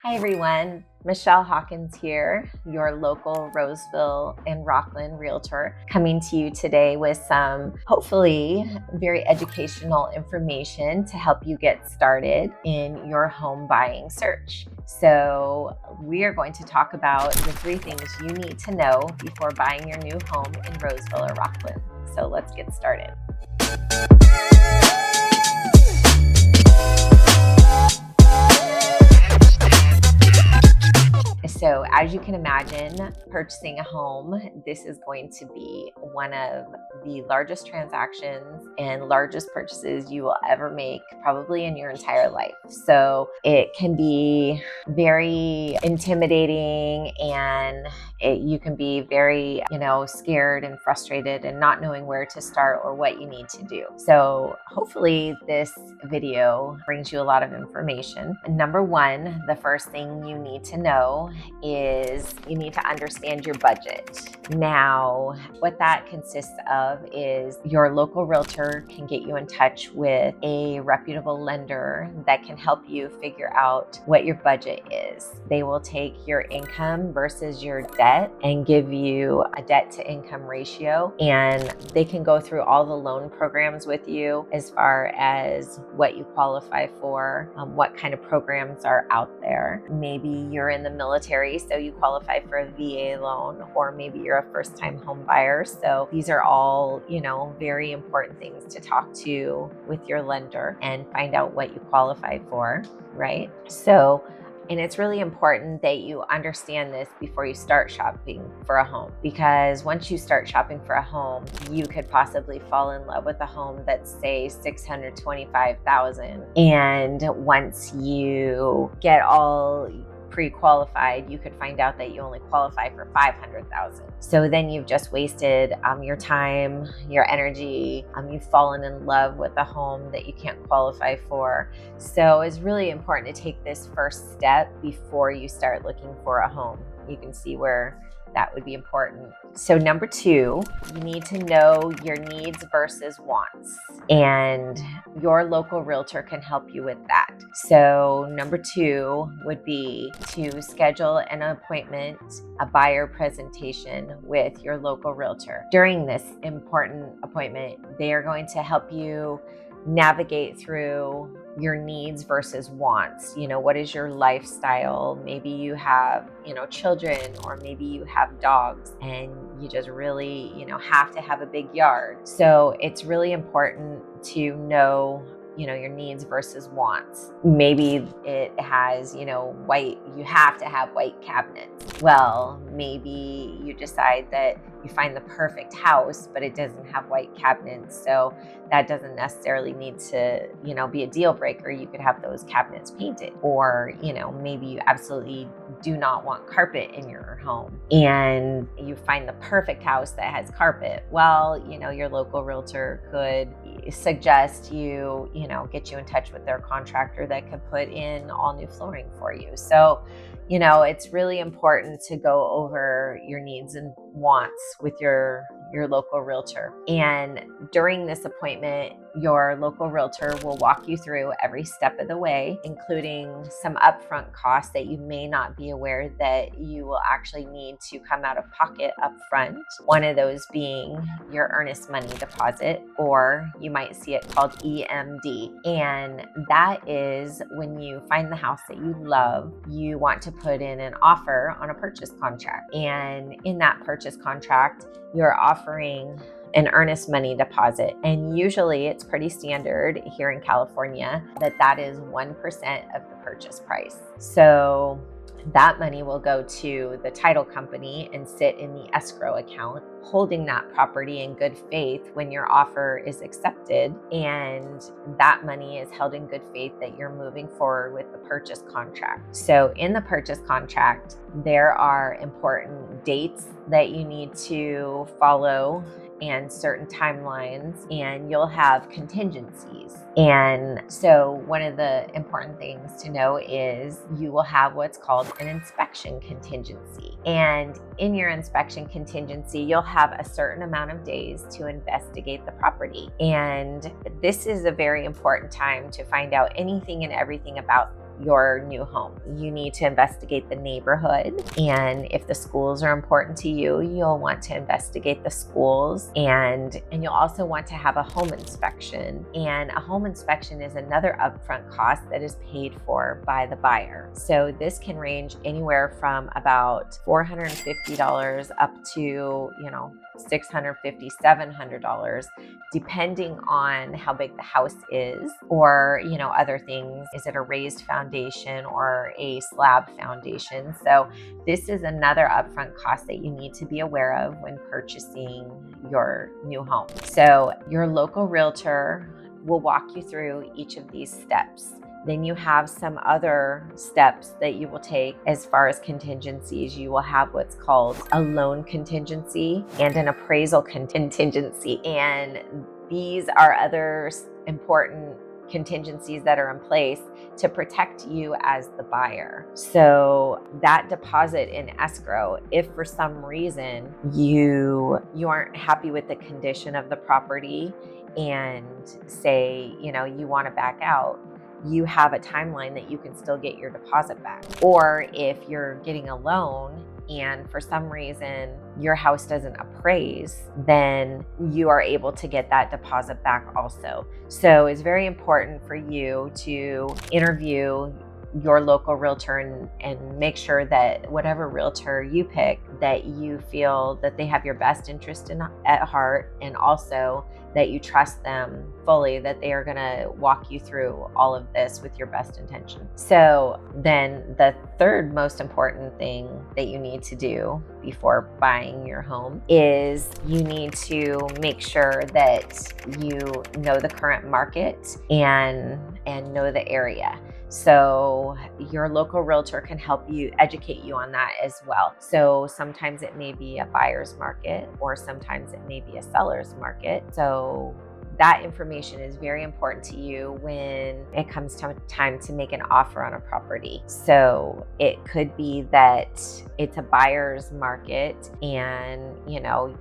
Hi everyone, Michelle Hawkins here, your local Roseville and Rocklin realtor, coming to you today with some hopefully very educational information to help you get started in your home buying search. So we are going to talk about the 3 things you need to know before buying your new home in Roseville or Rocklin. So let's get started. So as you can imagine, purchasing a home, this is going to be one of the largest transactions and largest purchases you will ever make, probably in your entire life. So it can be very intimidating, and you can be very, scared and frustrated and not knowing where to start or what you need to do. So hopefully this video brings you a lot of information. Number 1, the first thing you need to know is you need to understand your budget. Now, what that consists of is your local realtor can get you in touch with a reputable lender that can help you figure out what your budget is. They will take your income versus your debt and give you a debt to income ratio, and they can go through all the loan programs with you as far as what you qualify for, what kind of programs are out there. Maybe you're in the military, so you qualify for a VA loan, or maybe you're a first-time home buyer. So these are all, very important things to talk to with your lender and find out what you qualify for, right? And it's really important that you understand this before you start shopping for a home, because once you start shopping for a home, you could possibly fall in love with a home that's, say, $625,000. And once you get all pre-qualified, you could find out that you only qualify for $500,000. So then you've just wasted your time, your energy. You've fallen in love with a home that you can't qualify for. So it's really important to take this first step before you start looking for a home. You can see where that would be important. So number 2, you need to know your needs versus wants, and your local realtor can help you with that. So number 2 would be to schedule an appointment, a buyer presentation with your local realtor. During this important appointment, they are going to help you navigate through your needs versus wants. What is your lifestyle? Maybe you have, children, or maybe you have dogs and you just really, have to have a big yard. So it's really important to know your needs versus wants. Maybe it has, you have to have white cabinets. Well, maybe you decide that you find the perfect house, but it doesn't have white cabinets. So that doesn't necessarily need to, be a deal breaker. You could have those cabinets painted, or, maybe you absolutely do not want carpet in your home and you find the perfect house that has carpet. Well, your local realtor could suggest you, get you in touch with their contractor that could put in all new flooring for you. So, it's really important to go over your needs and wants with your local realtor. And during this appointment, your local realtor will walk you through every step of the way, including some upfront costs that you may not be aware that you will actually need to come out of pocket upfront. One of those being your earnest money deposit, or you might see it called EMD. And that is when you find the house that you love, you want to put in an offer on a purchase contract. And in that purchase contract, you're offering an earnest money deposit. And usually it's pretty standard here in California that is 1% of the purchase price. So that money will go to the title company and sit in the escrow account, holding that property in good faith when your offer is accepted. And that money is held in good faith that you're moving forward with the purchase contract. So in the purchase contract, there are important dates that you need to follow and certain timelines, and you'll have contingencies. And so one of the important things to know is you will have what's called an inspection contingency. And in your inspection contingency, you'll have a certain amount of days to investigate the property. And this is a very important time to find out anything and everything about your new home. You need to investigate the neighborhood, and if the schools are important to you, you'll want to investigate the schools, and you'll also want to have a home inspection. And a home inspection is another upfront cost that is paid for by the buyer. So this can range anywhere from about $450 up to, $650, $700, depending on how big the house is, or, other things. Is it a raised foundation or a slab foundation? So this is another upfront cost that you need to be aware of when purchasing your new home. So your local realtor will walk you through each of these steps. Then you have some other steps that you will take as far as contingencies. You will have what's called a loan contingency and an appraisal contingency. And these are other important contingencies that are in place to protect you as the buyer. So that deposit in escrow, if for some reason you aren't happy with the condition of the property and say, you want to back out, you have a timeline that you can still get your deposit back. Or if you're getting a loan and for some reason your house doesn't appraise, then you are able to get that deposit back also. So it's very important for you to interview your local realtor and make sure that whatever realtor you pick, that you feel that they have your best interest at heart, and also that you trust them fully, that they are going to walk you through all of this with your best intention. So then the third most important thing that you need to do before buying your home is you need to make sure that you know the current market and know the area. So your local realtor can help you, educate you on that as well. So sometimes it may be a buyer's market, or sometimes it may be a seller's market. So that information is very important to you when it comes time to make an offer on a property. So it could be that it's a buyer's market and,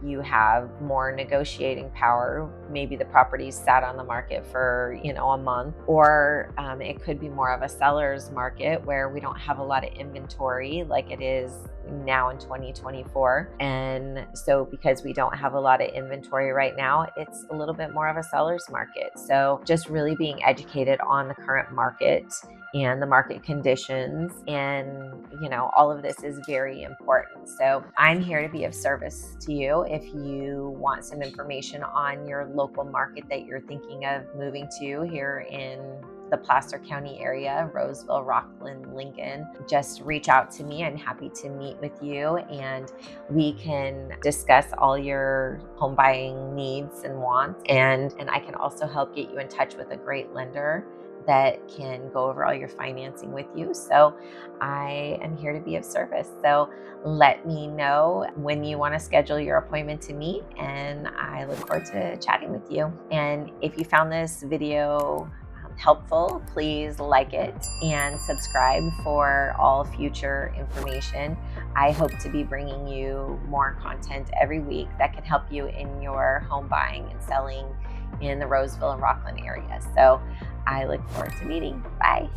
you have more negotiating power. Maybe the property's sat on the market for, a month, or it could be more of a seller's market where we don't have a lot of inventory like it is now in 2024. And so because we don't have a lot of inventory right now, it's a little bit more of a seller's market. So just really being educated on the current market and the market conditions, and all of this is very important. So I'm here to be of service to you. If you want some information on your local market that you're thinking of moving to here in the Placer County area, Roseville, Rocklin, Lincoln, just reach out to me. I'm happy to meet with you and we can discuss all your home buying needs and wants. And I can also help get you in touch with a great lender that can go over all your financing with you. So I am here to be of service. So let me know when you want to schedule your appointment to meet, and I look forward to chatting with you. And if you found this video helpful, please like it and subscribe for all future information. I hope to be bringing you more content every week that can help you in your home buying and selling in the Roseville and Rocklin area. So I look forward to meeting. Bye.